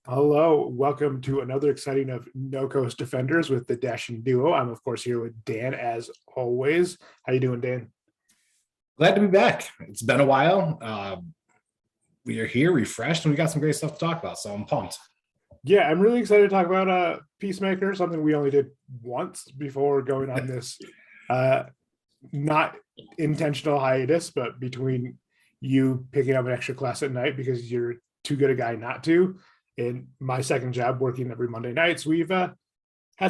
Hello, welcome to another exciting of No Coast Defenders with the Dashing Duo. I'm of course here with Dan as always. How you doing, Dan? Glad to be back. It's been a while. We are here, refreshed, and we got some great stuff to talk about. So I'm pumped. Yeah, I'm really excited to talk about Peacemaker, something we only did once before going on this uh not intentional hiatus, but between you picking up an extra class at night because you're too good a guy not to, and my second job working every Monday nights, we've had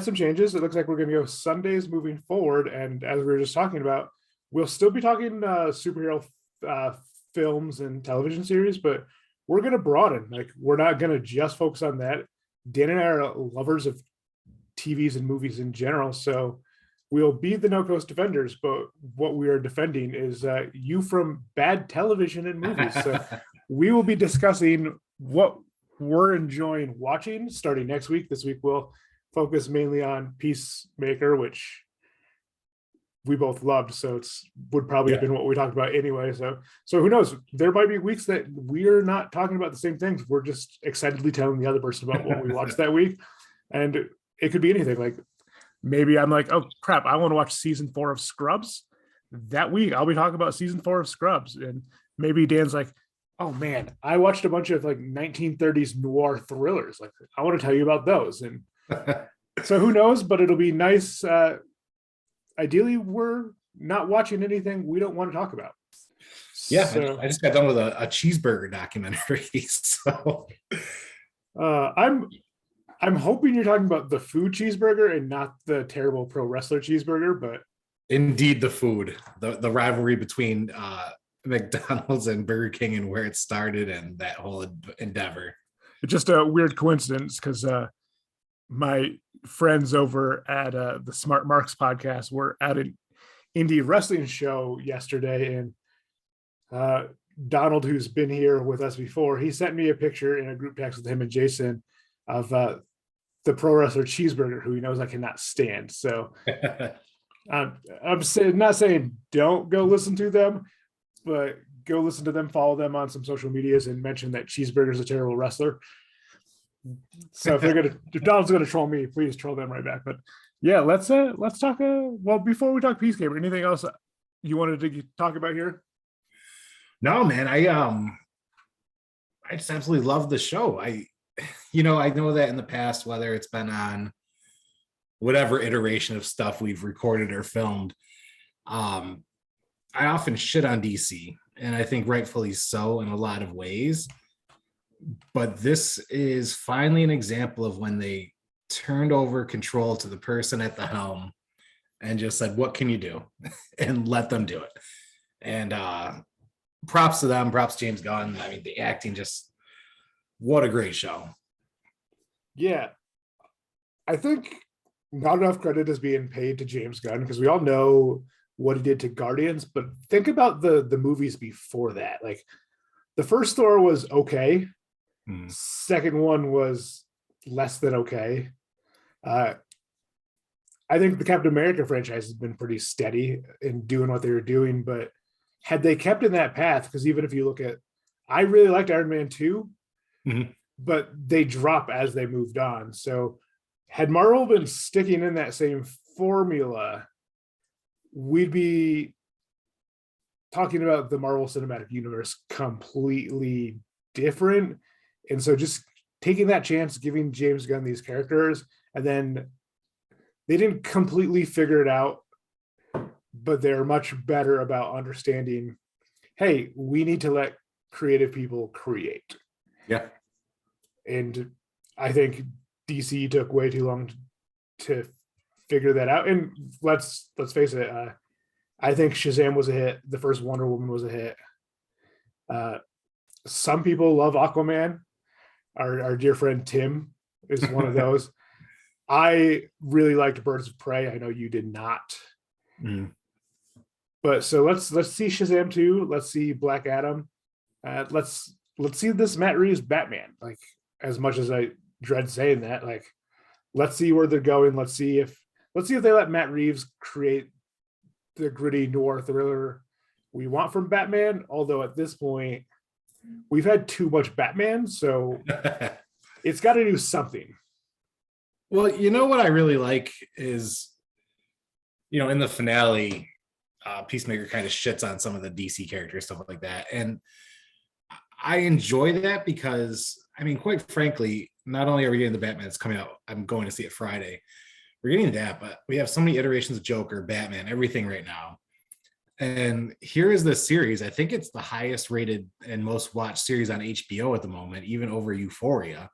some changes. It looks like we're going to go Sundays moving forward. And as we were just talking about, we'll still be talking superhero uh, films and television series, but we're going to broaden. Like, we're not going to just focus on that. Dan and I are lovers of TVs and movies in general. So we'll be the No Coast Defenders, but what we are defending is you from bad television and movies. So we will be discussing what we're enjoying watching starting next week. This week we'll focus mainly on Peacemaker, which we both loved. So it's would probably have Yeah. been what we talked about anyway. So who knows? There might be weeks that we're not talking about the same things. We're just excitedly telling the other person about what we watched that week. And it could be anything. Like, maybe I'm like, oh crap, I want to watch season 4 of Scrubs. That week I'll be talking about season 4 of Scrubs. And maybe Dan's like, oh man, I watched a bunch of like 1930s noir thrillers. Like, I want to tell you about those. And so who knows, but it'll be nice. Ideally, we're not watching anything we don't want to talk about. Yeah, So I just got done with a cheeseburger documentary. So I'm hoping you're talking about the food cheeseburger and not the terrible pro wrestler cheeseburger, but indeed, the food, the rivalry between McDonald's and Burger King and where it started and that whole endeavor. it's just a weird coincidence because my friends over at the Smart Marks podcast were at an indie wrestling show yesterday, and uh, Donald, who's been here with us before, he sent me a picture in a group text with him and Jason of the pro wrestler cheeseburger, who he knows I cannot stand. So not saying don't go listen to them, but go listen to them, follow them on some social medias, and mention that Cheeseburger's a terrible wrestler. So if Donald's gonna troll me, please troll them right back. But yeah, let's talk. Well, before we talk Peacemaker, anything else you wanted to talk about here? No, man, I just absolutely love the show. I know that in the past, whether it's been on whatever iteration of stuff we've recorded or filmed, um, I often shit on DC, and I think rightfully so in a lot of ways. But this is finally an example of when they turned over control to the person at the helm and just said, "What can you do?" and let them do it. And props to them, props to James Gunn. I mean, the acting just what a great show. Yeah, I think not enough credit is being paid to James Gunn because we all know what he did to Guardians, but think about the movies before that. Like, the first Thor was okay. Second one was less than okay. Uh, I think the Captain America franchise has been pretty steady in doing what they were doing, but had they kept in that path, because even if you look at, I really liked Iron Man 2, Mhm. but they drop as they moved on. So had Marvel been sticking in that same formula, we'd be talking about the Marvel Cinematic Universe completely different. And so just taking that chance, giving James Gunn these characters, and then they didn't completely figure it out, but they're much better about understanding, hey, we need to let creative people create. Yeah. And I think DC took way too long to figure that out. And let's face it, I think Shazam was a hit. The first Wonder Woman was a hit. Some people love Aquaman. Our dear friend Tim is one of those. I really liked Birds of Prey. I know you did not. Mm. But so let's see Shazam 2. Let's see Black Adam. Let's see this Matt Reeves Batman. Like, as much as I dread saying that, like, let's see where they're going. Let's see if they let Matt Reeves create the gritty noir thriller we want from Batman. Although at this point, we've had too much Batman, so It's got to do something. Well, you know what I really like is, in the finale, Peacemaker kind of shits on some of the DC characters, stuff like that. And I enjoy that because, I mean, quite frankly, not only are we getting the Batman that's coming out, I'm going to see it Friday. We're getting that, but we have so many iterations of Joker, Batman, everything right now. And here is this series. I think it's the highest rated and most watched series on HBO at the moment, even over Euphoria,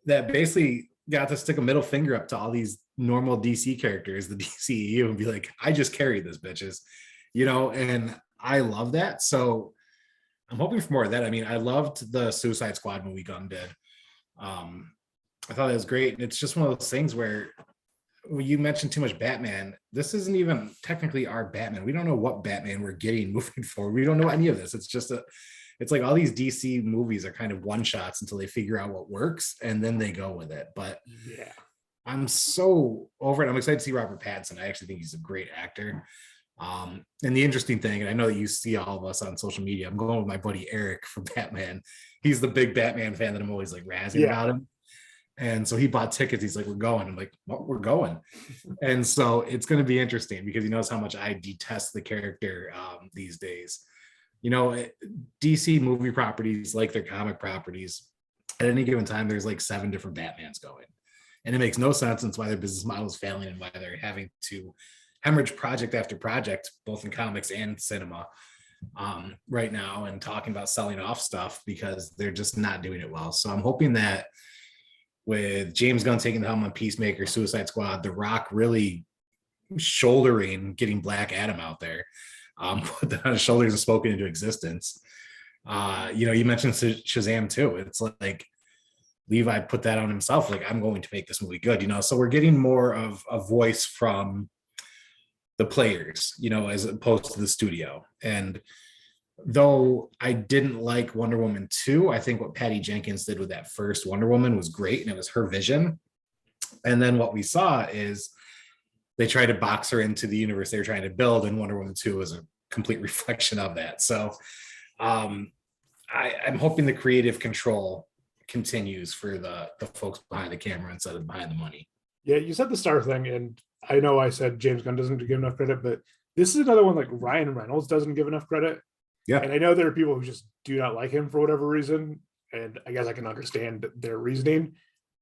that basically got to stick a middle finger up to all these normal DC characters, the DCEU, and be like, I just carried this, bitches, and I love that. So I'm hoping for more of that. I mean, I loved the Suicide Squad movie Gunn did. I thought that was great. And it's just one of those things where when you mentioned too much Batman, this isn't even technically our Batman. We don't know what Batman we're getting moving forward. We don't know any of this. It's just it's like all these DC movies are kind of one shots until they figure out what works and then they go with it. But yeah, I'm so over it. I'm excited to see Robert Pattinson. I actually think he's a great actor. And the interesting thing, and I know that you see all of us on social media, I'm going with my buddy Eric from Batman. He's the big Batman fan that I'm always like razzing about him. And so he bought tickets. He's like, we're going. I'm like, well, we're going. And so it's going to be interesting because he knows how much I detest the character these days. DC movie properties, like their comic properties, at any given time, there's like 7 different Batmans going. And it makes no sense. And it's why their business model is failing and why they're having to hemorrhage project after project, both in comics and cinema right now, and talking about selling off stuff because they're just not doing it well. So I'm hoping that with James Gunn taking the helm on Peacemaker, Suicide Squad, The Rock really shouldering getting Black Adam out there, put that on his shoulders and spoken into existence. You mentioned Shazam too. It's like Levi put that on himself. Like, I'm going to make this movie good, so we're getting more of a voice from the players, as opposed to the studio. And though I didn't like Wonder Woman 2, I think what Patty Jenkins did with that first Wonder Woman was great, and it was her vision. And then what we saw is they tried to box her into the universe they were trying to build, and Wonder Woman 2 was a complete reflection of that. So I'm hoping the creative control continues for the folks behind the camera instead of behind the money. Yeah, you said the star thing, and I know I said James Gunn doesn't give enough credit, but this is another one like Ryan Reynolds doesn't give enough credit. Yeah. And I know there are people who just do not like him for whatever reason, and I guess I can understand their reasoning.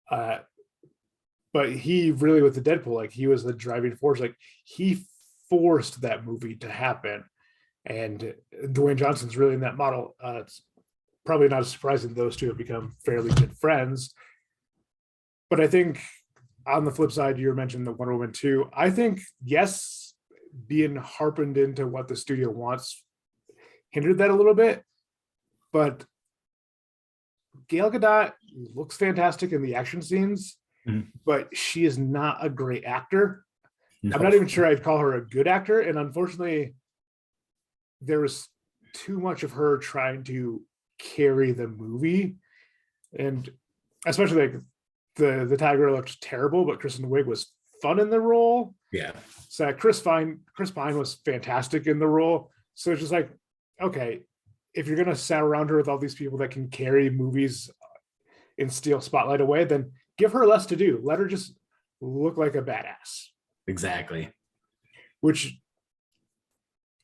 But he really, with the Deadpool, like, he was the driving force. Like, he forced that movie to happen. And Dwayne Johnson's really in that model. It's probably not surprising those two have become fairly good friends. But I think on the flip side, you mentioned the Wonder Woman 2. I think, yes, being harpened into what the studio wants hindered that a little bit. But Gal Gadot looks fantastic in the action scenes, but she is not a great actor. No. I'm not even sure I'd call her a good actor. And unfortunately, there was too much of her trying to carry the movie. And especially like the Tiger looked terrible, but Kristen Wiig was fun in the role. Yeah. So Chris Pine was fantastic in the role. So it's just like, okay, if you're gonna sat around her with all these people that can carry movies and steal spotlight away, then give her less to do. Let her just look like a badass. Exactly. Which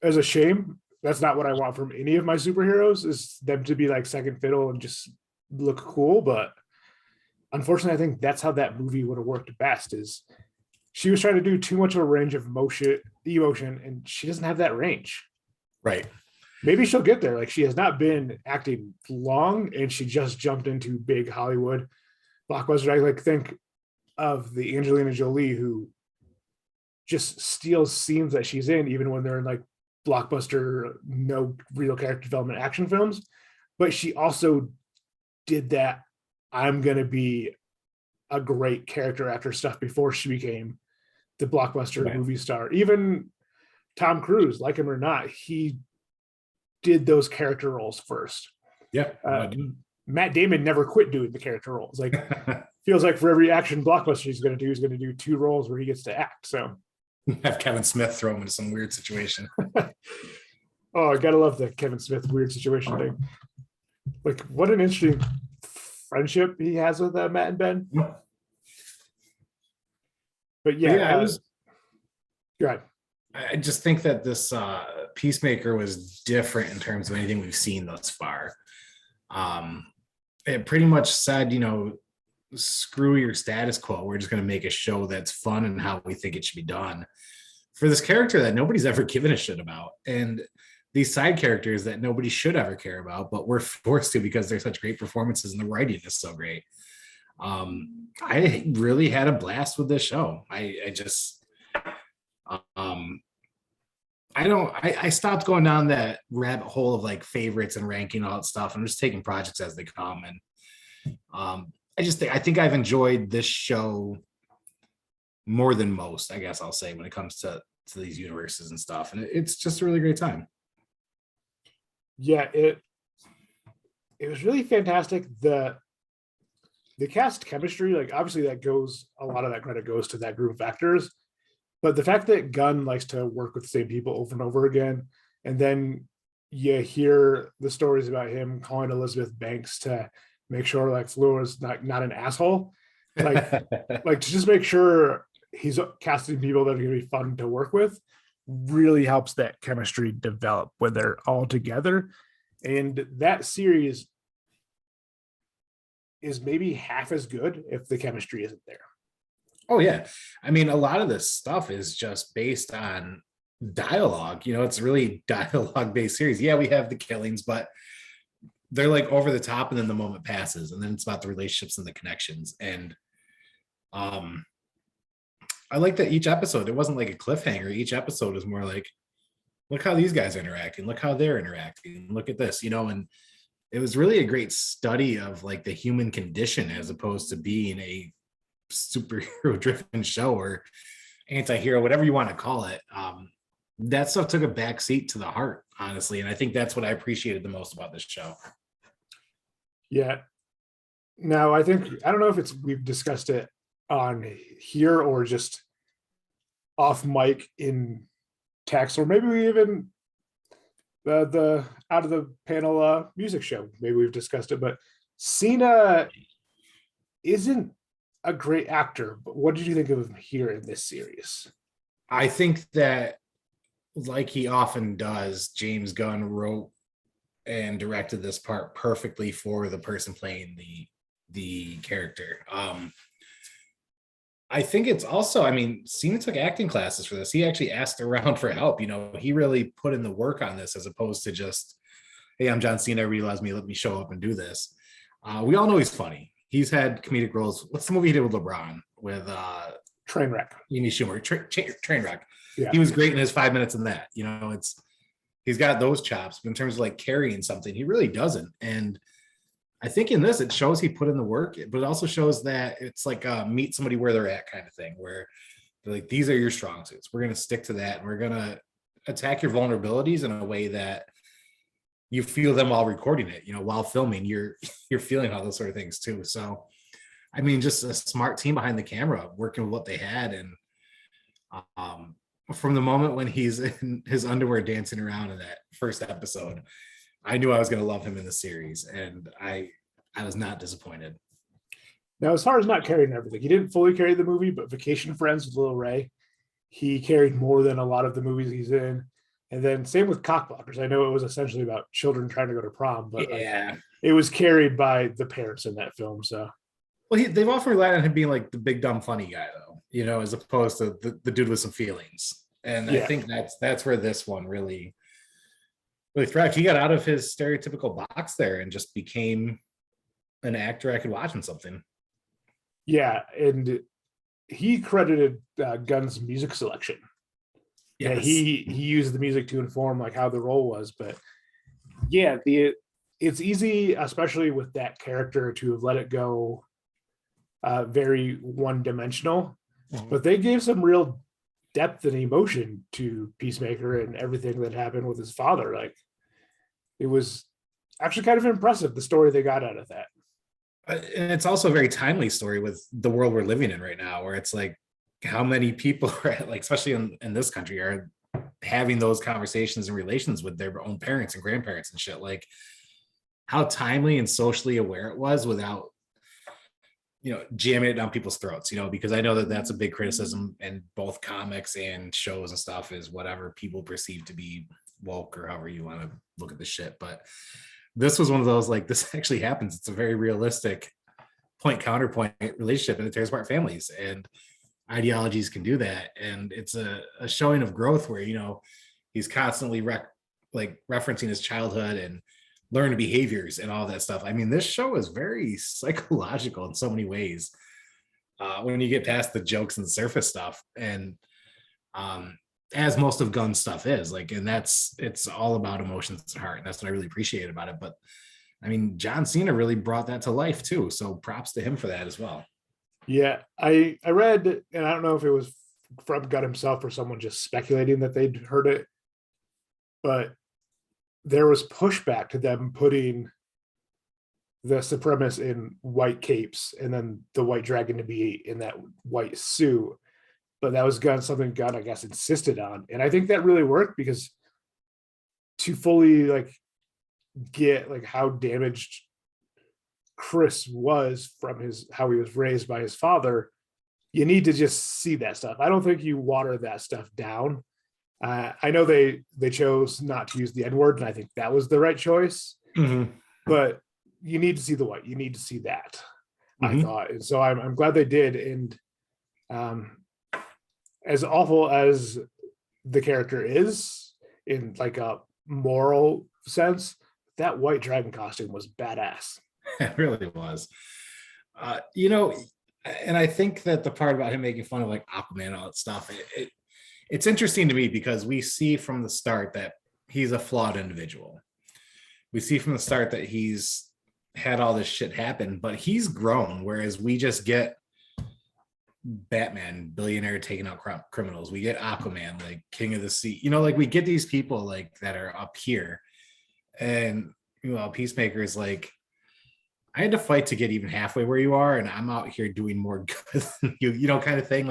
is a shame. That's not what I want from any of my superheroes, is them to be like second fiddle and just look cool. But unfortunately, I think that's how that movie would have worked best, is she was trying to do too much of a range of emotion, and she doesn't have that range. Right. Maybe she'll get there. Like, she has not been acting long, and she just jumped into big Hollywood blockbuster. I like think of the Angelina Jolie, who just steals scenes that she's in, even when they're in like blockbuster, no real character development action films. But she also did that I'm going to be a great character actor stuff before she became the blockbuster movie star. Even Tom Cruise, like him or not, he did those character roles first. Yeah. Matt Damon never quit doing the character roles. Like, feels like for every action blockbuster he's going to do 2 roles where he gets to act. So have Kevin Smith throw him into some weird situation. Oh, I gotta love the Kevin Smith weird situation thing. Like, what an interesting friendship he has with Matt and Ben. But But yeah, yeah, go ahead. I just think that this Peacemaker was different in terms of anything we've seen thus far. It pretty much said, screw your status quo. We're just going to make a show that's fun and how we think it should be done for this character that nobody's ever given a shit about. And these side characters that nobody should ever care about, but we're forced to because they're such great performances and the writing is so great. I really had a blast with this show. I just, I stopped going down that rabbit hole of like favorites and ranking all that stuff. I'm just taking projects as they come. And I think I've enjoyed this show more than most, I guess I'll say, when it comes to these universes and stuff. And it's just a really great time. Yeah, it was really fantastic. The cast chemistry, like obviously a lot of that credit goes to that group of actors. But the fact that Gunn likes to work with the same people over and over again, and then you hear the stories about him calling Elizabeth Banks to make sure like Fleur is not an asshole, like like to just make sure he's casting people that are going to be fun to work with, really helps that chemistry develop when they're all together. And that series is maybe half as good if the chemistry isn't there. Oh yeah. I mean, a lot of this stuff is just based on dialogue. It's really dialogue based series. Yeah, we have the killings, but they're like over the top, and then the moment passes, and then it's about the relationships and the connections. And I like that each episode, it wasn't like a cliffhanger. Each episode is more like, look how these guys are interacting, look how they're interacting, look at this, and it was really a great study of like the human condition as opposed to being a superhero driven show or anti-hero, whatever you want to call it. That stuff took a back seat to the heart, honestly. And I think that's what I appreciated the most about this show. Yeah. Now I don't know if we've discussed it on here or just off mic in text, or maybe we even the out of the panel music show, maybe we've discussed it, but Cena isn't a great actor. But what did you think of him here in this series? I think that, like he often does, James Gunn wrote and directed this part perfectly for the person playing the character. I think it's also, Cena took acting classes for this. He actually asked around for help. He really put in the work on this as opposed to just, hey, I'm John Cena, realize me, let me show up and do this. We all know he's funny. He's had comedic roles. What's the movie he did with LeBron? With Trainwreck. Amy Schumer, Trainwreck. Yeah. He was great in his 5 minutes in that. He's got those chops, but in terms of like carrying something, he really doesn't. And I think in this, it shows he put in the work, but it also shows that it's like meet somebody where they're at kind of thing, where they're like, these are your strong suits. We're going to stick to that. And we're going to attack your vulnerabilities in a way that you feel them while recording it, while filming, you're feeling all those sort of things too. So, just a smart team behind the camera working with what they had. And from the moment when he's in his underwear dancing around in that first episode, I knew I was going to love him in the series, and I was not disappointed. Now, as far as not carrying everything, he didn't fully carry the movie, but Vacation Friends with Lil Ray, he carried more than a lot of the movies he's in. And then same with Cockblockers. I know it was essentially about children trying to go to prom, but yeah, it was carried by the parents in that film. So, well, they've often relied on him being like the big dumb funny guy, though, as opposed to the dude with some feelings. And yeah. I think that's where this one really thrived. He got out of his stereotypical box there and just became an actor I could watch in something. Yeah, and he credited Gunn's music selection. Yes. Yeah, he used the music to inform like how the role was, but yeah, it's easy, especially with that character, to have let it go very one-dimensional. Mm-hmm. But they gave some real depth and emotion to Peacemaker and everything that happened with his father. Like, it was actually kind of impressive, the story they got out of that. And it's also a very timely story with the world we're living in right now, where it's like how many people are like, especially in this country, are having those conversations and relations with their own parents and grandparents and shit. Like, how timely and socially aware it was without jamming it down people's throats, because I know that that's a big criticism in both comics and shows and stuff, is whatever people perceive to be woke or however you want to look at the shit. But this was one of those, like, this actually happens. It's a very realistic point counterpoint relationship, and it tears apart families, and ideologies can do that. And it's a showing of growth where, he's constantly referencing his childhood and learned behaviors and all that stuff. I mean, this show is very psychological in so many ways, when you get past the jokes and surface stuff. And as most of Gunn's stuff is, like, and it's all about emotions and heart, and that's what I really appreciate about it. But I mean, John Cena really brought that to life too, so props to him for that as well. Yeah, I read, and I don't know if it was from Gunn himself or someone just speculating that they'd heard it, but there was pushback to them putting the supremacists in white capes and then the white dragon to be in that white suit. But that was something Gunn, I guess, insisted on. And I think that really worked, because to fully get how damaged Chris was from how he was raised by his father, you need to just see that stuff. I don't think you water that stuff down. I know they chose not to use the N-word, and I think that was the right choice. Mm-hmm. But you need to see the white. You need to see that. Mm-hmm. I thought, and so I'm glad they did. And as awful as the character is in a moral sense, that white dragon costume was badass. It really was. And I think that the part about him making fun of Aquaman and all that stuff, it's interesting to me, because we see from the start that he's a flawed individual. We see from the start that he's had all this shit happen, but he's grown, whereas we just get Batman, billionaire taking out criminals. We get Aquaman, King of the Sea. We get these people that are up here. And Peacemaker is I had to fight to get even halfway where you are, and I'm out here doing more good than you, kind of thing.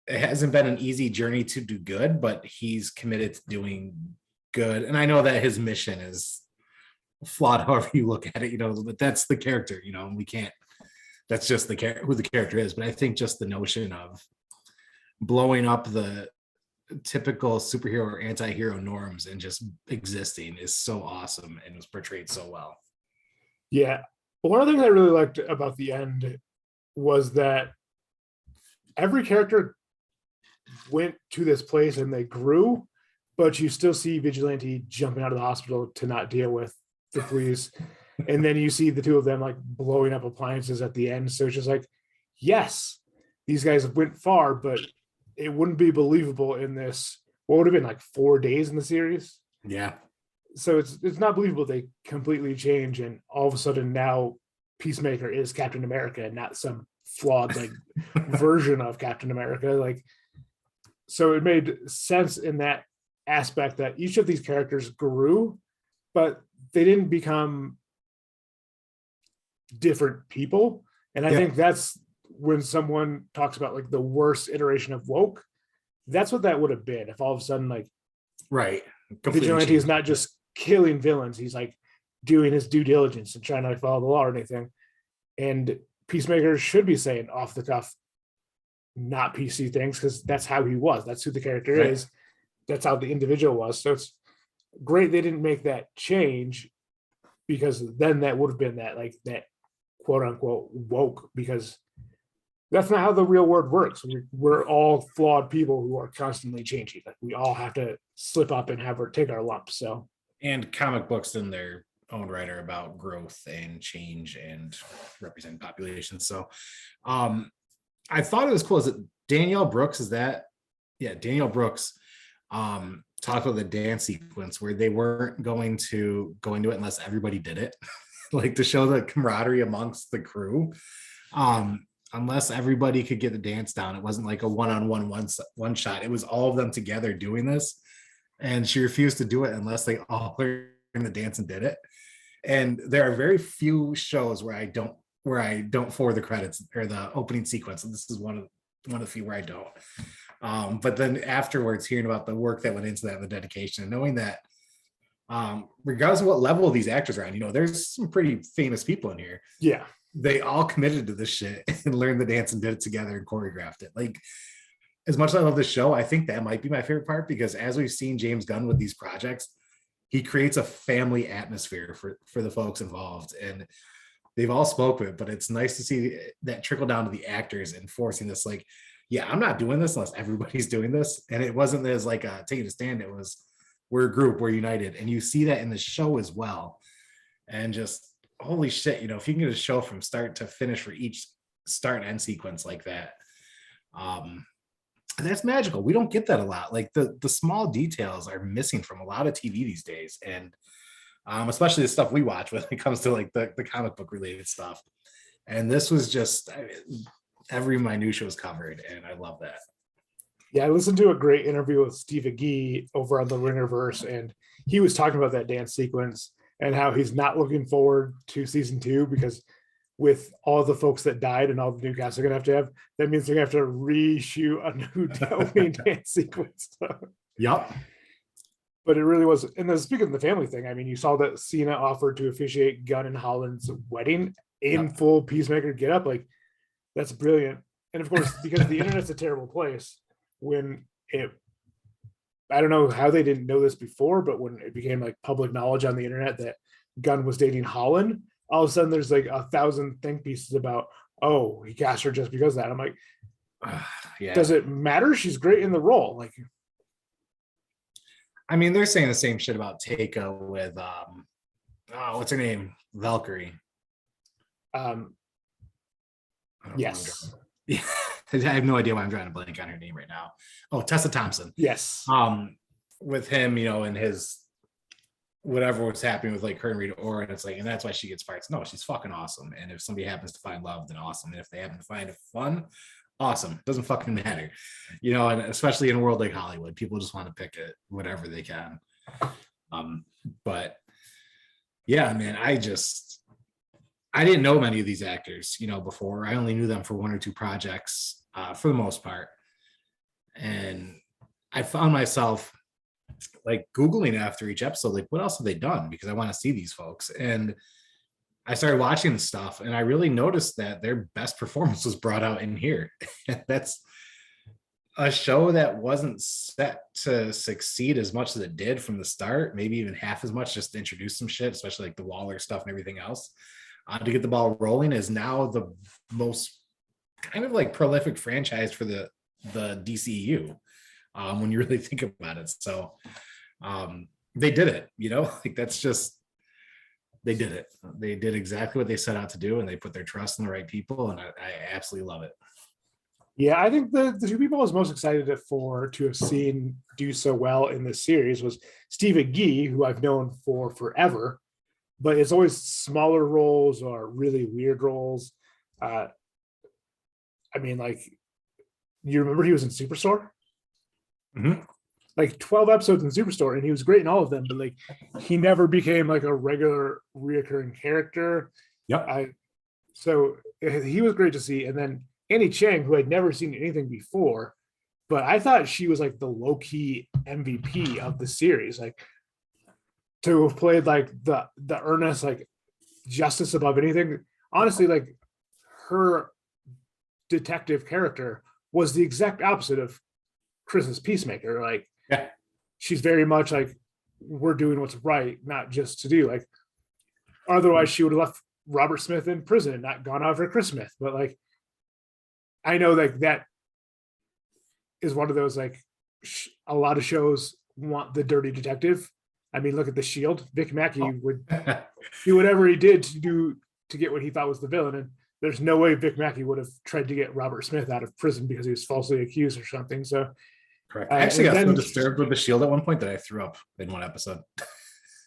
It hasn't been an easy journey to do good, but he's committed to doing good. And I know that his mission is flawed, however you look at it, but that's the character, and we can't, that's just who the character is. But I think just the notion of blowing up the typical superhero or anti-hero norms and just existing is so awesome, and was portrayed so well. Yeah. One of the things I really liked about the end was that every character went to this place and they grew, but you still see Vigilante jumping out of the hospital to not deal with the police. And then you see the two of them blowing up appliances at the end. So it's just yes, these guys went far, but it wouldn't be believable in this, what would have been 4 days in the series. Yeah. So it's not believable they completely change, and all of a sudden now Peacemaker is Captain America and not some flawed version of Captain America. So it made sense in that aspect that each of these characters grew, but they didn't become different people. And I think that's when someone talks about the worst iteration of woke, that's what that would have been if all of a sudden right, Vigilante is not just killing villains, he's doing his due diligence and trying to follow the law or anything. And Peacemaker should be saying off the cuff, not PC things, because that's how he was. That's who the character is. That's how the individual was. So it's great they didn't make that change, because then that would have been that that quote unquote woke, because that's not how the real world works. We're all flawed people who are constantly changing. We all have to slip up and take our lumps. So, and comic books in their own right are about growth and change and represent populations. So I thought it was cool. Is it Danielle Brooks? Danielle Brooks talked about the dance sequence where they weren't going to it unless everybody did it, to show the camaraderie amongst the crew. Unless everybody could get the dance down, it wasn't a one shot. It was all of them together doing this, and she refused to do it unless they all learned the dance and did it. And there are very few shows where I don't forward the credits or the opening sequence, and this is one of the few where I don't. But then afterwards, hearing about the work that went into that and the dedication, and knowing that regardless of what level these actors are on, there's some pretty famous people in here. Yeah. they all committed to this shit and learned the dance and did it together and choreographed it. Like, as much as I love this show, I think that might be my favorite part, because as we've seen James Gunn with these projects, he creates a family atmosphere for the folks involved, and they've all spoke with it. But it's nice to see that trickle down to the actors and forcing this, like, yeah, I'm not doing this unless everybody's doing this. And it wasn't as like taking a stand. It was, we're a group, we're united. And you see that in the show as well. And just holy shit, you know, if you can get a show from start to finish for each start and end sequence like that, that's magical. We don't get that a lot. Like the small details are missing from a lot of TV these days, and especially the stuff we watch when it comes to like the comic book related stuff. And this was just every minutia was covered, and I love that. Yeah, I listened to a great interview with Steve Agee over on the Ringerverse, and he was talking about that dance sequence and how he's not looking forward to season 2 because with all the folks that died and all the new cast they're gonna have, that means they're gonna have to reshoot a new opening dance sequence. Yep. But it really was. And then speaking of the family thing, I mean, you saw that Cena offered to officiate Gunn and Holland's wedding in full Peacemaker get up. Like, that's brilliant. And of course, because the internet's a terrible place, when I don't know how they didn't know this before, but when it became like public knowledge on the internet that Gunn was dating Holland, all of a sudden there's like 1,000 think pieces about, oh, he cast her just because of that. I'm like, yeah. Does it matter? She's great in the role. Like, I mean, they're saying the same shit about Taika with what's her name? Valkyrie. Yes. Yeah. I have no idea why I'm drawing a blank on her name right now. Oh, Tessa Thompson. Yes. With him, you know, and his whatever was happening with like her and Rita Ora, and it's like, and that's why she gets parts. No, she's fucking awesome. And if somebody happens to find love, then awesome. And if they happen to find it fun, awesome. Doesn't fucking matter, you know. And especially in a world like Hollywood, people just want to pick it whatever they can. But yeah, man, I didn't know many of these actors, you know, before. I only knew them for 1 or 2 projects for the most part. And I found myself like Googling after each episode, like, what else have they done? Because I want to see these folks. And I started watching the stuff, and I really noticed that their best performance was brought out in here. That's a show that wasn't set to succeed as much as it did from the start, maybe even half as much, just to introduce some shit, especially like the Waller stuff and everything else. To get the ball rolling, is now the most kind of like prolific franchise for the DCU when you really think about it. So they did it, you know, like that's just, they did it. They did exactly what they set out to do, and they put their trust in the right people, and I absolutely love it. Yeah, I think the 2 people I was most excited to have seen do so well in this series was Steve Agee, who I've known for forever, but it's always smaller roles or really weird roles. I mean, like, you remember he was in Superstore? Mm-hmm. Like 12 episodes in Superstore, and he was great in all of them, but like he never became like a regular reoccurring character. Yep. So he was great to see. And then Annie Chang, who I'd never seen anything before, but I thought she was like the low-key MVP of the series. Like, to have played like the earnest, like justice above anything. Honestly, like her detective character was the exact opposite of Chris's Peacemaker. Like, yeah, she's very much like, we're doing what's right, not just to do. Like, otherwise she would have left Robert Smith in prison and not gone after Chris Smith. But like, I know like that is one of those, like, a lot of shows want the dirty detective. I mean, look at The Shield. Vic Mackey would do whatever he did to get what he thought was the villain. And there's no way Vic Mackey would have tried to get Robert Smith out of prison because he was falsely accused or something. So, correct. I actually got so disturbed with The Shield at one point that I threw up in one episode.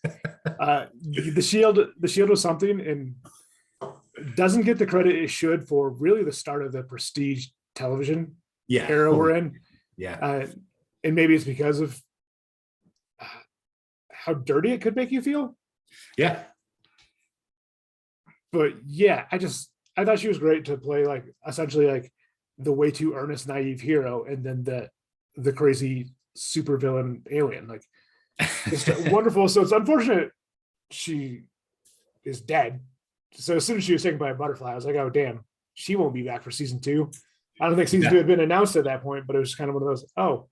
The Shield was something, and doesn't get the credit it should for really the start of the prestige television era we're in. Yeah. And maybe it's because of how dirty it could make you feel. Yeah. But yeah, I thought she was great to play like essentially like the way too earnest, naive hero, and then the crazy supervillain alien. Like, it's wonderful. So it's unfortunate she is dead So as soon as she was taken by a butterfly, I was like, oh damn, she won't be back for season 2. I don't think season Yeah. 2 had been announced at that point, but it was kind of one of those, oh,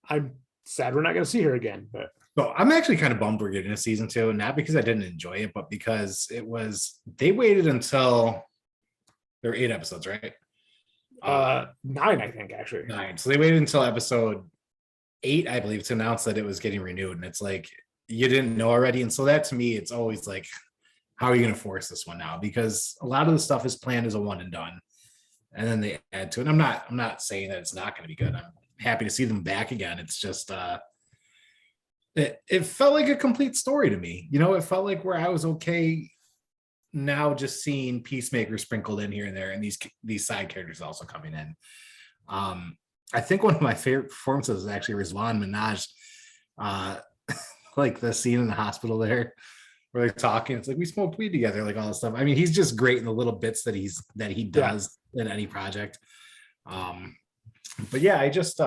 I'm sad we're not going to see her again. But So I'm actually kind of bummed we're getting a season 2, not because I didn't enjoy it, but because they waited until there were 8 episodes, right? 9, I think, actually. 9. So they waited until episode 8, I believe, to announce that it was getting renewed. And it's like, you didn't know already. And so that to me, it's always like, how are you going to force this one now? Because a lot of the stuff is planned as a one and done. And then they add to it. I'm not saying that it's not going to be good. I'm happy to see them back again. It's just it felt like a complete story to me. It felt like where I was okay now just seeing Peacemaker sprinkled in here and there, and these side characters also coming in. I think one of my favorite performances is actually Rizwan Minaj, like the scene in the hospital there where they're talking. It's like, we smoked weed together, like all this stuff. I mean, he's just great in the little bits that he does in any project. But yeah, I just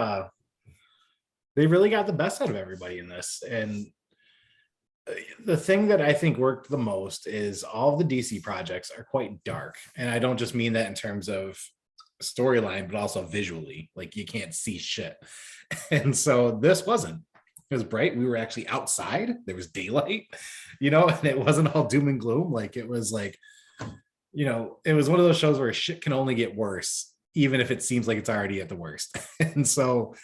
they really got the best out of everybody in this. And the thing that I think worked the most is all the DC projects are quite dark. And I don't just mean that in terms of storyline, but also visually. Like, you can't see shit. And so this wasn't. It was bright. We were actually outside. There was daylight, and it wasn't all doom and gloom. Like, it was like, it was one of those shows where shit can only get worse, even if it seems like it's already at the worst. And so,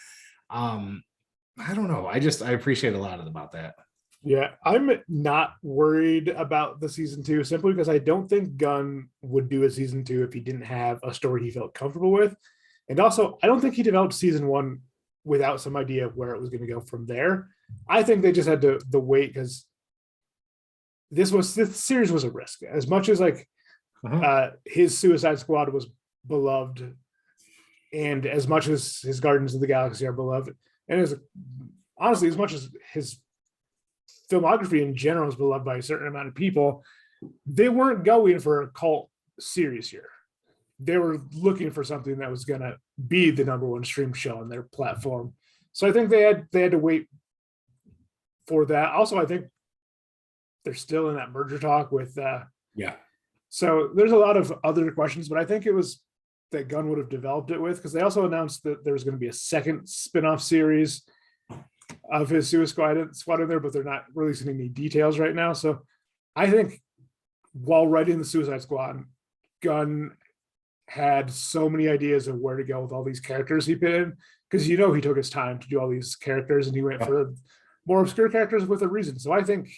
I don't know. I appreciate a lot about that. Yeah, I'm not worried about the season 2 simply because I don't think Gunn would do a season 2 if he didn't have a story he felt comfortable with. And also, I don't think he developed season 1 without some idea of where it was going to go from there. I think they just had to wait because this series was a risk. As much as like his Suicide Squad was beloved, and as much as his Guardians of the Galaxy are beloved, and honestly, as much as his filmography in general is beloved by a certain amount of people, they weren't going for a cult series here. They were looking for something that was going to be the number 1 stream show on their platform. So I think they had to wait for that. Also, I think they're still in that merger talk with So there's a lot of other questions, but I think it was that Gunn would have developed it with, because they also announced that there was going to be a second spin-off series of his Suicide Squad in there, but they're not releasing any details right now. So I think while writing the Suicide Squad, Gunn had so many ideas of where to go with all these characters he put in, because he took his time to do all these characters, and he went for more obscure characters with a reason. So I think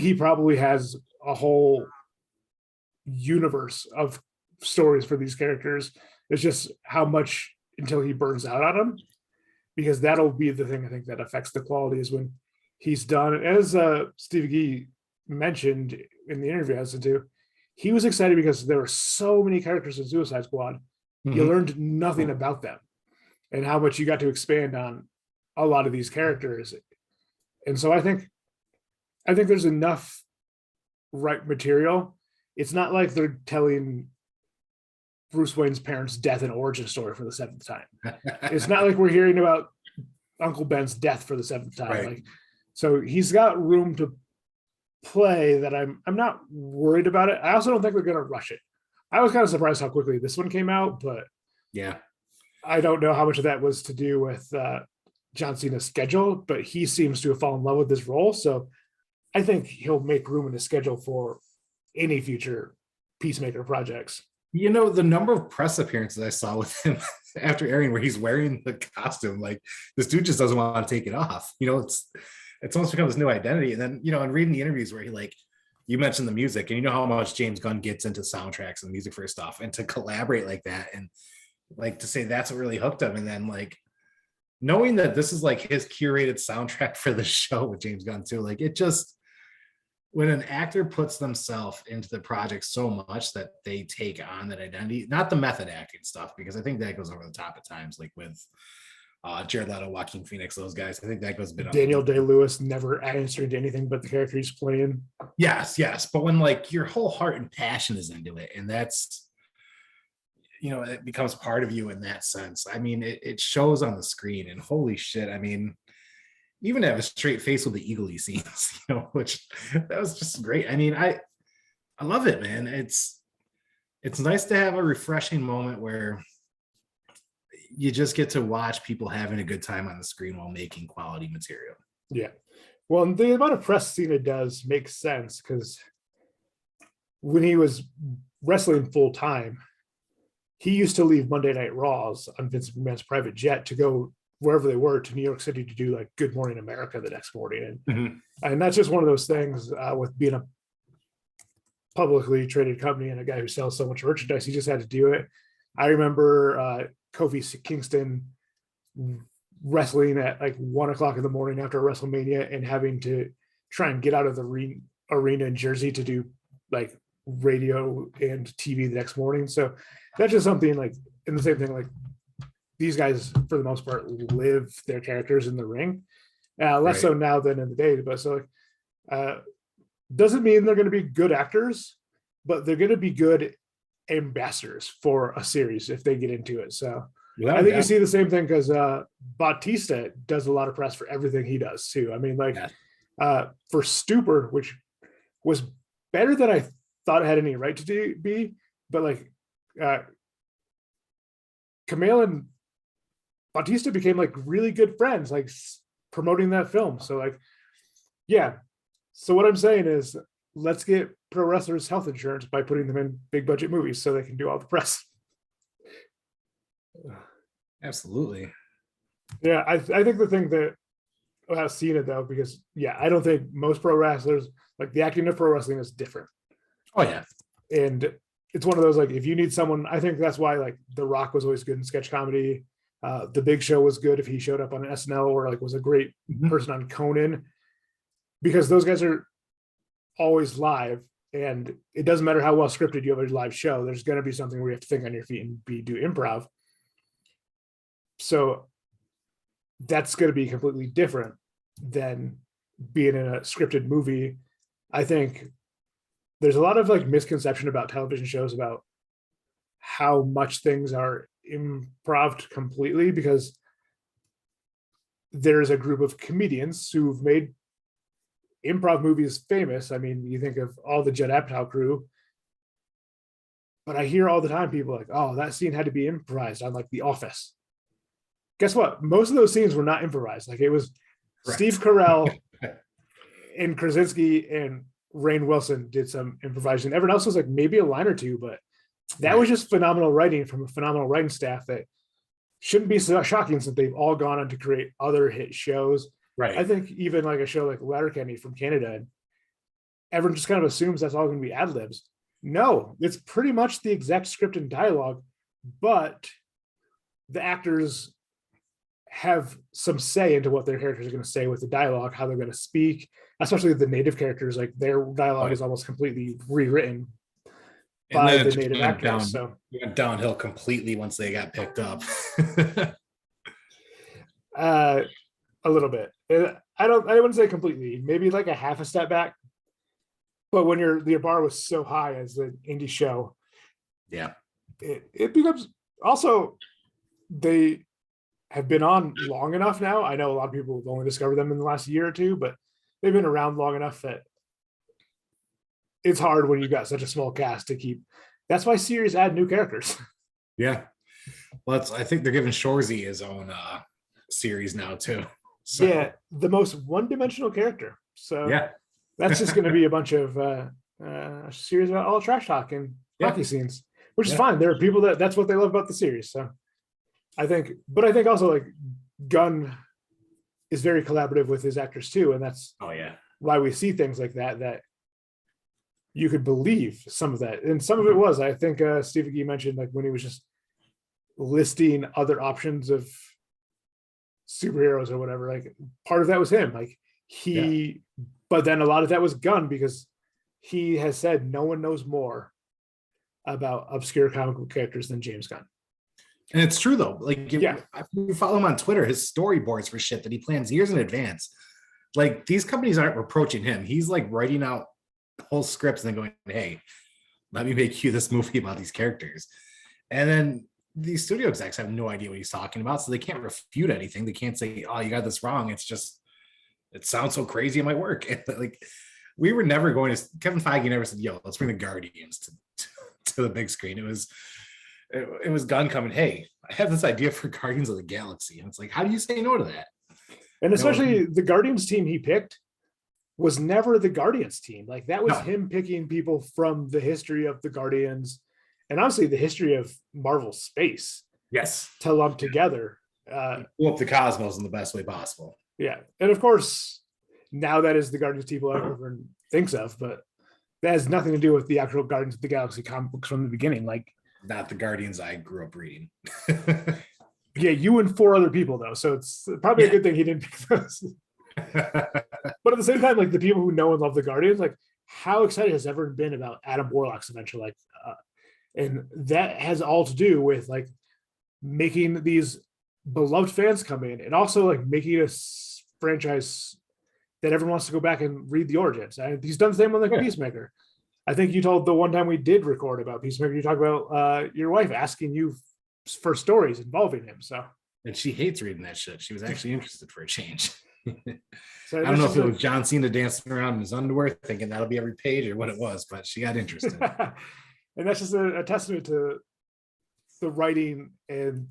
he probably has a whole universe of stories for these characters. It's just how much until he burns out on them, because that'll be the thing I think that affects the quality, is when he's done. As Steve Gee mentioned in the interview I listened to, he was excited because there were so many characters in Suicide Squad. You learned nothing about them and how much you got to expand on a lot of these characters. And so I think there's enough right material. It's not like they're telling Bruce Wayne's parents' death and origin story for the 7th time. It's not like we're hearing about Uncle Ben's death for the 7th time. Right. Like, so he's got room to play that I'm not worried about it. I also don't think they're going to rush it. I was kind of surprised how quickly this one came out, but yeah, I don't know how much of that was to do with John Cena's schedule, but he seems to have fallen in love with this role. So I think he'll make room in his schedule for any future Peacemaker projects. The number of press appearances I saw with him after airing where he's wearing the costume, like, this dude just doesn't want to take it off. It's almost become his new identity. And then, and reading the interviews where he, like, you mentioned the music, and how much James Gunn gets into soundtracks and music for his stuff, and to collaborate like that, and like to say that's what really hooked him. And then, like, knowing that this is like his curated soundtrack for the show with James Gunn too, like, it just, when an actor puts themselves into the project so much that they take on that identity, not the method acting stuff, because I think that goes over the top at times, like with Jared Leto, Joaquin Phoenix, those guys. I think that goes a bit. Daniel Day-Lewis never answered anything but the character he's playing. Yes. But when, like, your whole heart and passion is into it, and that's, it becomes part of you in that sense. I mean, it shows on the screen, and holy shit. I mean, even to have a straight face with the eagle scenes, which that was just great. I mean, I love it, man. It's nice to have a refreshing moment where you just get to watch people having a good time on the screen while making quality material. Yeah. Well, and the amount of press Cena does makes sense because when he was wrestling full time, he used to leave Monday Night Raws on Vince McMahon's private jet to go wherever they were to New York City to do like Good Morning America the next morning. And that's just one of those things with being a publicly traded company and a guy who sells so much merchandise, he just had to do it. I remember Kofi Kingston wrestling at like 1 o'clock in the morning after WrestleMania and having to try and get out of the arena in Jersey to do like radio and TV the next morning. So that's just something like, and the same thing, like these guys for the most part live their characters in the ring, less so now than in the day. But so doesn't mean they're going to be good actors, but they're going to be good ambassadors for a series if they get into it. So I think you see the same thing because Bautista does a lot of press for everything he does too. I mean, like for Stupor, which was better than I thought it had any right to be, but like Camille and Bautista became like really good friends, like promoting that film. So like, yeah. So what I'm saying is let's get pro wrestlers health insurance by putting them in big budget movies so they can do all the press. Absolutely. Yeah, I think the thing that I've seen it though, because I don't think most pro wrestlers, like the acting of pro wrestling is different. Oh yeah. And it's one of those, like, if you need someone, I think that's why like The Rock was always good in sketch comedy. The Big Show was good if he showed up on an SNL or like was a great person on Conan, because those guys are always live and it doesn't matter how well scripted you have a live show. There's going to be something where you have to think on your feet and do improv. So that's going to be completely different than being in a scripted movie. I think there's a lot of like misconception about television shows about how much things are improv completely, because there's a group of comedians who've made improv movies famous. I mean, you think of all the Judd Apatow crew, but I hear all the time people like, oh, that scene had to be improvised on like The Office. Guess what? Most of those scenes were not improvised. Like it was Steve Carell and Krasinski and Rainn Wilson did some improvisation. Everyone else was like maybe a line or two, but that was just phenomenal writing from a phenomenal writing staff that shouldn't be so shocking since they've all gone on to create other hit shows. Right. I think even like a show like Letterkenny from Canada, everyone just kind of assumes that's all going to be ad libs. No, it's pretty much the exact script and dialogue, but the actors have some say into what their characters are going to say with the dialogue, how they're going to speak, especially the native characters. Like their dialogue is almost completely rewritten by the native actors. So it went downhill completely once they got picked up. A little bit. I wouldn't say completely, maybe like a half a step back. But when your bar was so high as an indie show, it becomes also, they have been on long enough now. I know a lot of people have only discovered them in the last year or two, but they've been around long enough that it's hard when you've got such a small cast to keep. That's why series add new characters. Yeah. Well, I think they're giving Shorzy his own series now too. So. Yeah, the most one-dimensional character. So yeah, that's just going to be a bunch of series about all trash talk and hockey scenes, which is fine. There are people that's what they love about the series. So I think also like Gunn is very collaborative with his actors too, and that's why we see things like that you could believe some of that, and some of it was, I think Steve McGee mentioned, like when he was just listing other options of superheroes or whatever, like part of that was him, like but then a lot of that was Gunn, because he has said no one knows more about obscure comic book characters than James Gunn. And it's true though. Like if you follow him on Twitter, his storyboards for shit that he plans years in advance. Like these companies aren't reproaching him. He's like writing out whole scripts and then going, hey, let me make you this movie about these characters. And then these studio execs have no idea what he's talking about, so they can't refute anything. They can't say, oh, you got this wrong. It's just, it sounds so crazy, it might work. Like we were never going to. Kevin Feige never said, "Yo, let's bring the Guardians to the big screen." It was Gunn coming. Hey, I have this idea for Guardians of the Galaxy, and it's like, how do you say no to that? And especially the Guardians team he picked was never the Guardians team. Like that was him picking people from the history of the Guardians and honestly the history of Marvel space. Yes. To lump together. Blow up the cosmos in the best way possible. Yeah. And of course, now that is the Guardians people everyone thinks of, but that has nothing to do with the actual Guardians of the Galaxy comic books from the beginning. Like not the Guardians I grew up reading. Yeah, you and 4 other people though. So it's probably a good thing he didn't pick those. But at the same time, like the people who know and love the Guardians, like how excited has everyone been about Adam Warlock's adventure? Like, and that has all to do with like making these beloved fans come in and also like making a franchise that everyone wants to go back and read the origins. And he's done the same with like Peacemaker. I think you told the one time we did record about Peacemaker, you talked about your wife asking you for stories involving him. So, and she hates reading that shit. She was actually interested for a change. So I don't know if it was John Cena dancing around in his underwear thinking that'll be every page or what it was, but she got interested. And that's just a testament to the writing and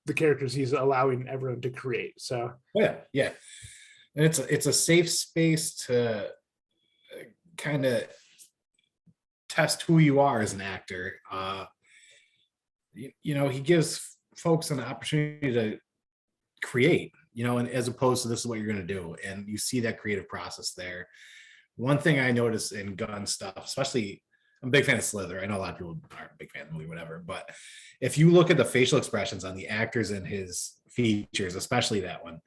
the characters he's allowing everyone to create. So yeah. And it's a safe space to kind of test who you are as an actor. You know, he gives folks an opportunity to create, you know, and as opposed to this is what you're going to do. And you see that creative process there. One thing I noticed in Gunn stuff, especially, I'm a big fan of Slither. I know a lot of people aren't a big fan of the movie, whatever. But if you look at the facial expressions on the actors in his features, especially that one,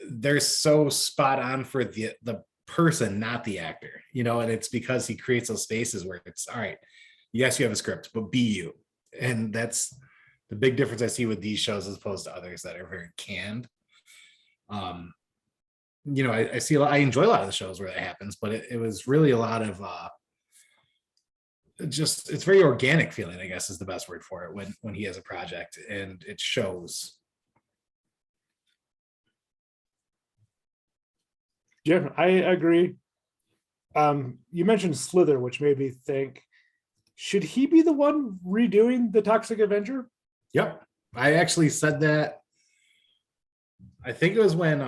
they're so spot on for the person, not the actor, you know, and it's because he creates those spaces where it's all right. Yes, you have a script, but be you. And that's the big difference I see with these shows as opposed to others that are very canned. You know, I see I enjoy a lot of the shows where that happens, but it was really a lot of just it's very organic feeling, I guess is the best word for it when he has a project and it shows. Yeah, I agree. You mentioned Slither, which made me think, should he be the one redoing the Toxic Avenger? Yep. I actually said that. I think it was when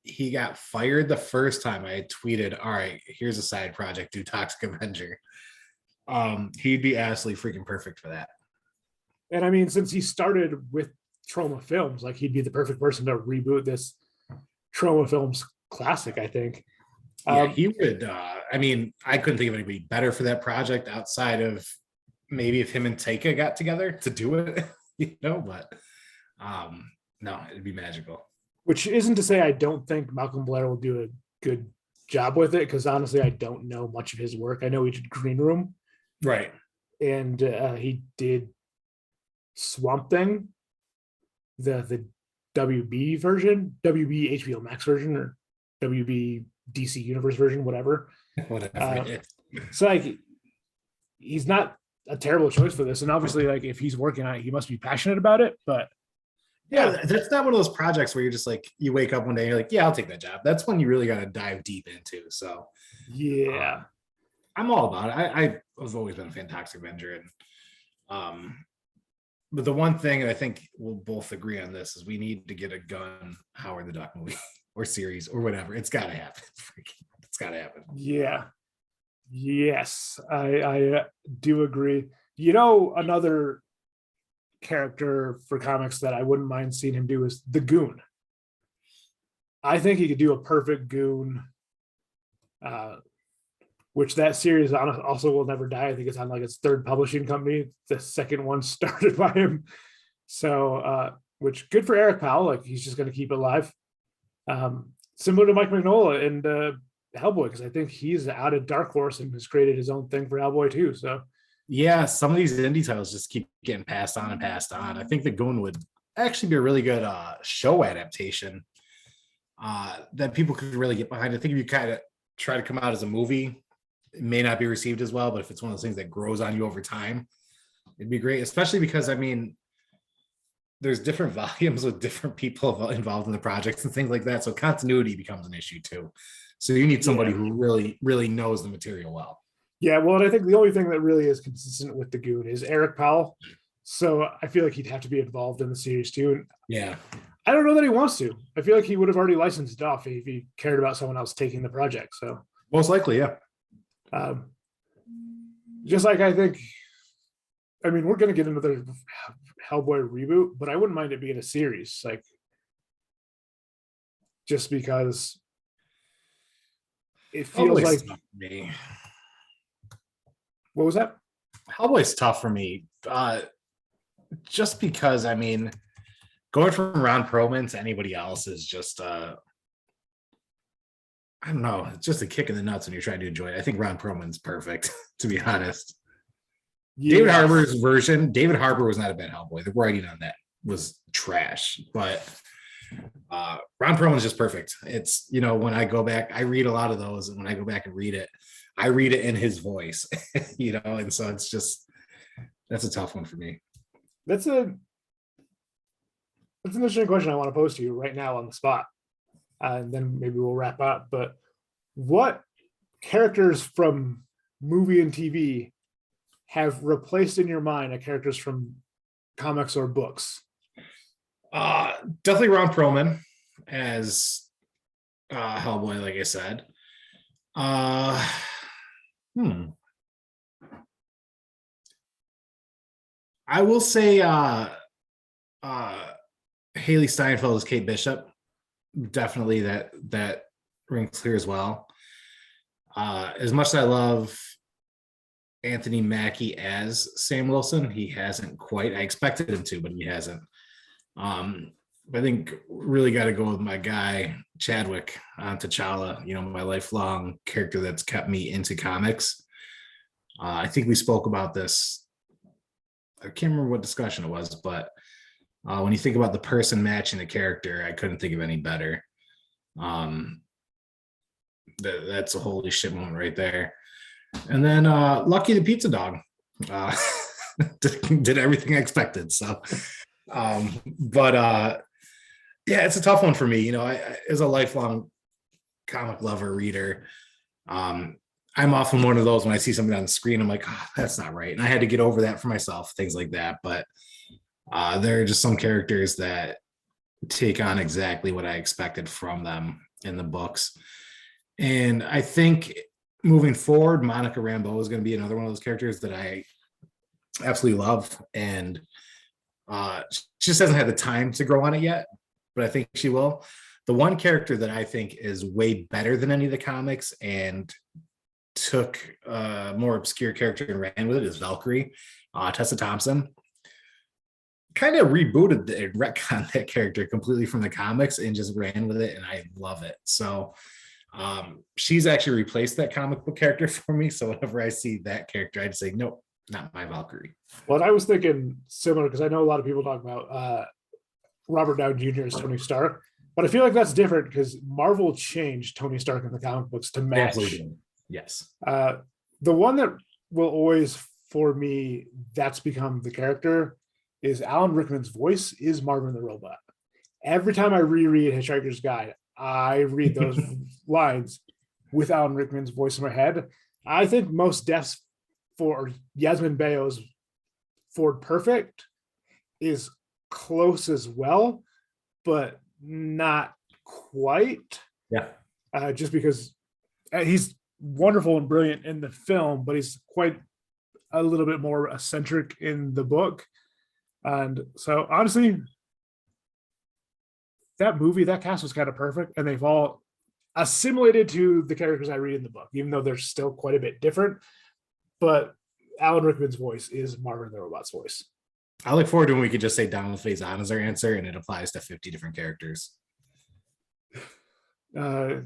he got fired the first time. I tweeted, all right, here's a side project, do Toxic Avenger. He'd be absolutely freaking perfect for that. And I mean, since he started with Trauma Films, like he'd be the perfect person to reboot this Trauma Films classic, I think. Yeah, he would. I mean, I couldn't think of anybody better for that project outside of maybe if him and Taika got together to do it, you know, but no, it'd be magical. Which isn't to say I don't think Malcolm Blair will do a good job with it, because honestly, I don't know much of his work. I know he did Green Room. Right. And he did Swamp Thing, the WB version, WB HBO Max version, or WB DC Universe version, whatever. So like, he's not a terrible choice for this. And obviously, like if he's working on it, he must be passionate about it. But yeah, that's not one of those projects where you're just like, you wake up one day and you're like, yeah, I'll take that job. That's when you really got to dive deep into. So yeah, I'm all about it. I've always been a fan of Toxic Avenger, and but the one thing, and I think we'll both agree on this, is we need to get a Gunn Howard the Duck movie or series or whatever. It's got to happen. It's got to happen. Yeah. Yes, I do agree. You know, another character for comics that I wouldn't mind seeing him do is the Goon. I think he could do a perfect Goon, which that series also will never die. I think it's on like its 3rd publishing company. The 2nd one started by him. So, which good for Eric Powell. Like he's just going to keep it alive. Similar to Mike Mignola and Hellboy, because I think he's out of Dark Horse and has created his own thing for Hellboy too. So yeah, some of these indie titles just keep getting passed on and passed on. I think the Goon would actually be a really good show adaptation that people could really get behind. I think if you kind of try to come out as a movie, it may not be received as well, but if it's one of those things that grows on you over time, it'd be great, especially because I mean, there's different volumes with different people involved in the projects and things like that. So continuity becomes an issue too. So you need somebody Yeah. who really, really knows the material well. Yeah, well, and I think the only thing that really is consistent with the Goon is Eric Powell. So I feel like he'd have to be involved in the series too. And Yeah. I don't know that he wants to. I feel like he would have already licensed it off if he cared about someone else taking the project. So Most likely, yeah. Just like I think, I mean, we're going to get another Hellboy reboot, but I wouldn't mind it being a series, like just because it feels Hellboy's like. tough for me. What was that? Hellboy's tough for me. Just because, I mean, going from Ron Perlman to anybody else is just I don't know, it's just a kick in the nuts when you're trying to enjoy it. I think Ron Perlman's perfect, to be honest. Yeah. David Harbour's version, David Harbour was not a bad Hellboy. The writing on that was trash, but Ron Perlman's just perfect. It's, you know, when I go back, I read a lot of those, and when I go back and read it, I read it in his voice, you know, and so it's just, that's a tough one for me. That's an interesting question I want to pose to you right now on the spot. And then maybe we'll wrap up. But what characters from movie and TV have replaced in your mind the characters from comics or books? Definitely Ron Perlman as Hellboy, like I said. I will say Haley Steinfeld as Kate Bishop. Definitely that rings clear as well. As much as I love Anthony Mackie as Sam Wilson, he hasn't quite. I expected him to, but he hasn't. I think really got to go with my guy Chadwick on T'Challa. You know, my lifelong character that's kept me into comics. I think we spoke about this. I can't remember what discussion it was, but when you think about the person matching the character, I couldn't think of any better. That's a holy shit moment right there. And then Lucky the Pizza Dog did everything I expected. So, but yeah, it's a tough one for me. You know, I as a lifelong comic lover reader, I'm often one of those when I see something on the screen, I'm like, oh, that's not right. And I had to get over that for myself, things like that. But there are just some characters that take on exactly what I expected from them in the books. And I think moving forward, Monica Rambeau is going to be another one of those characters that I absolutely love. And she just hasn't had the time to grow on it yet, but I think she will. The one character that I think is way better than any of the comics and took a more obscure character and ran with it is Valkyrie. Tessa Thompson kind of rebooted and retconned that character completely from the comics and just ran with it, and I love it. So she's actually replaced that comic book character for me. So whenever I see that character, I'd say, nope, not my Valkyrie. Well, I was thinking similar because I know a lot of people talk about Robert Downey Jr. as Tony Stark, but I feel like that's different because Marvel changed Tony Stark in the comic books to match. Yes. The one that will always, for me, that's become the character is Alan Rickman's voice is Marvin the Robot. Every time I reread Hitchhiker's Guide, I read those lines with Alan Rickman's voice in my head. I think most deaths for Yasmin Beyo's Ford Perfect is close as well, but not quite. Yeah. Just because he's wonderful and brilliant in the film, but he's quite a little bit more eccentric in the book. And so honestly, that movie, that cast was kind of perfect, and they've all assimilated to the characters I read in the book, even though they're still quite a bit different. But Alan Rickman's voice is Marvin the Robot's voice. I look forward to when we could just say Donald Faison as our answer, and it applies to 50 different characters. Well,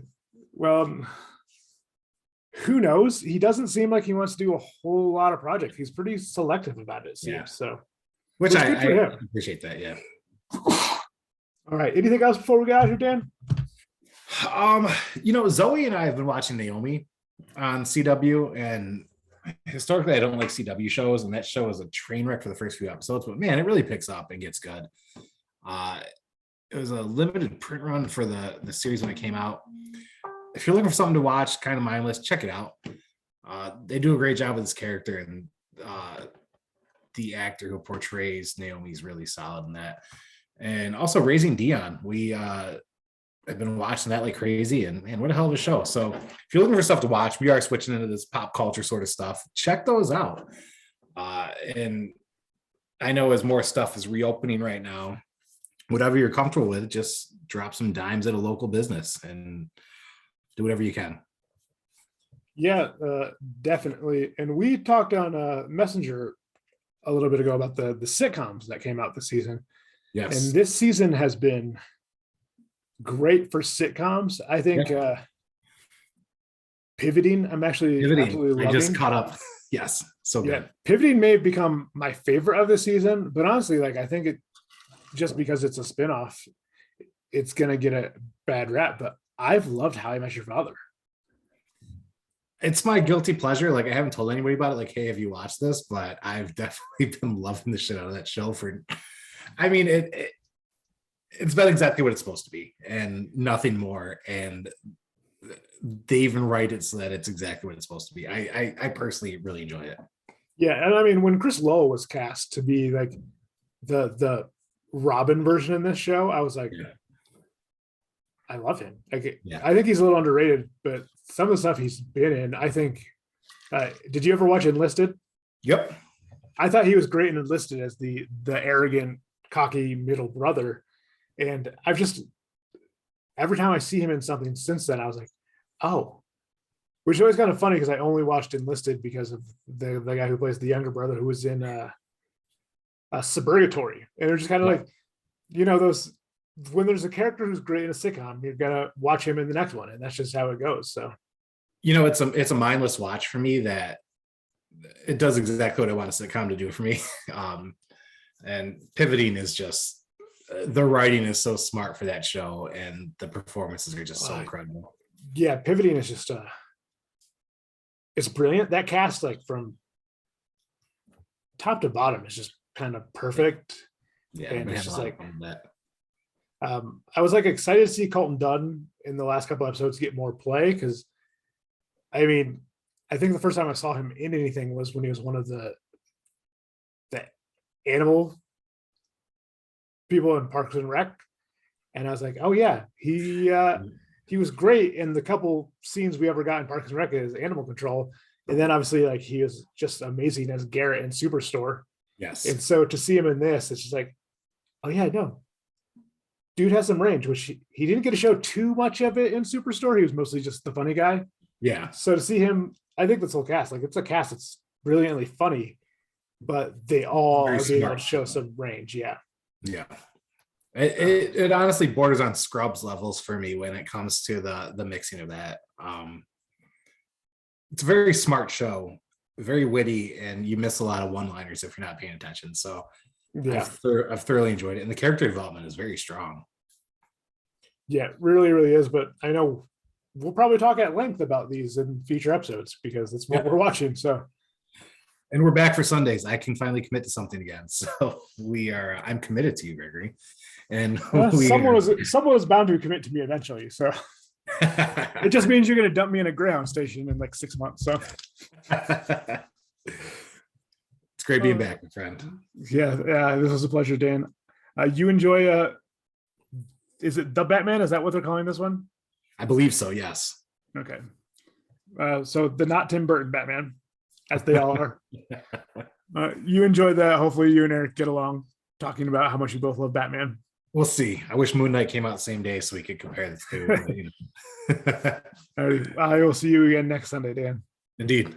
who knows? He doesn't seem like he wants to do a whole lot of projects. He's pretty selective about it, seems. Yeah. So, which I him. Appreciate that. Yeah. All right. Anything else before we get out here, Dan? You know, Zoe and I have been watching Naomi on CW, and historically I don't like CW shows, and that show is a train wreck for the first few episodes, but man, it really picks up and gets good. It was a limited print run for the series when it came out. if you're looking for something to watch, kind of mindless, check it out. They do a great job with this character, and the actor who portrays Naomi is really solid in that. And also Raising Dion, we have been watching that like crazy, and man, what a hell of a show. So if you're looking for stuff to watch, we are switching into this pop culture sort of stuff. Check those out. And I know as more stuff is reopening right now, whatever you're comfortable with, just drop some dimes at a local business and do whatever you can. Yeah, definitely. And we talked on Messenger a little bit ago about the sitcoms that came out this season. Yes. And this season has been great for sitcoms. I think Pivoting, I'm actually absolutely loving. I just caught up. Yes, so good. Yeah, Pivoting may have become my favorite of the season, but honestly, like I think it just because it's a spinoff, it's gonna get a bad rap. But I've loved How I Met Your Father. It's my guilty pleasure. Like I haven't told anybody about it. Like, hey, have you watched this? But I've definitely been loving the shit out of that show. I mean, it's been exactly what it's supposed to be, and nothing more. And they even write it so that it's exactly what it's supposed to be. I personally really enjoy it. Yeah, and I mean, when Chris Lowell was cast to be like the Robin version in this show, I was like, Yeah. I love him. Like, Yeah. I think he's a little underrated, but some of the stuff he's been in, I think. Did you ever watch Enlisted? Yep. I thought he was great in Enlisted as the arrogant, cocky middle brother, and I've just every time I see him in something since then, I was like, oh, which is always kind of funny because I only watched Enlisted because of the guy who plays the younger brother who was in Suburgatory, and they're just kind of like, those when there's a character who's great in a sitcom, you're gonna watch him in the next one, and that's just how it goes. So, it's a mindless watch for me that it does exactly what I want a sitcom to do for me. And Pivoting is just the writing is so smart for that show, and the performances are just so incredible. Yeah, Pivoting is just it's brilliant. That cast, like from top to bottom, is just kind of perfect. Yeah, and it's just like that. I was like excited to see Colton Dunn in the last couple episodes get more play, because I mean, I think the first time I saw him in anything was when he was one of the animal people in Parks and Rec, and I was like, oh yeah, he was great in the couple scenes we ever got in Parks and Rec as Animal Control, and then obviously like he was just amazing as Garrett in Superstore. Yes. And so to see him in this, it's just like, oh yeah, no, dude has some range, which he didn't get to show too much of it in Superstore. He was mostly just the funny guy. Yeah. So to see him, I think this whole cast, like it's a cast that's brilliantly funny, but they all are being able to show some range. Yeah. Yeah. It honestly borders on Scrubs levels for me when it comes to the mixing of that. It's a very smart show, very witty, and you miss a lot of one-liners if you're not paying attention. So yeah, I've thoroughly enjoyed it, and the character development is very strong. Yeah, really, really is. But I know we'll probably talk at length about these in future episodes because that's what we're watching. So, and we're back for Sundays. I can finally commit to something again. So I'm committed to you, Gregory. And someone was bound to commit to me eventually. So it just means you're going to dump me in a Greyhound station in like 6 months. So it's great being back, my friend. Yeah, this was a pleasure, Dan. You enjoy is it The Batman? Is that what they're calling this one? I believe so, yes. Okay. So the not Tim Burton Batman, as they all are. You enjoyed that. Hopefully you and Eric get along talking about how much you both love Batman. We'll see. I wish Moon Knight came out the same day so we could compare the two. I will see you again next Sunday, Dan. Indeed.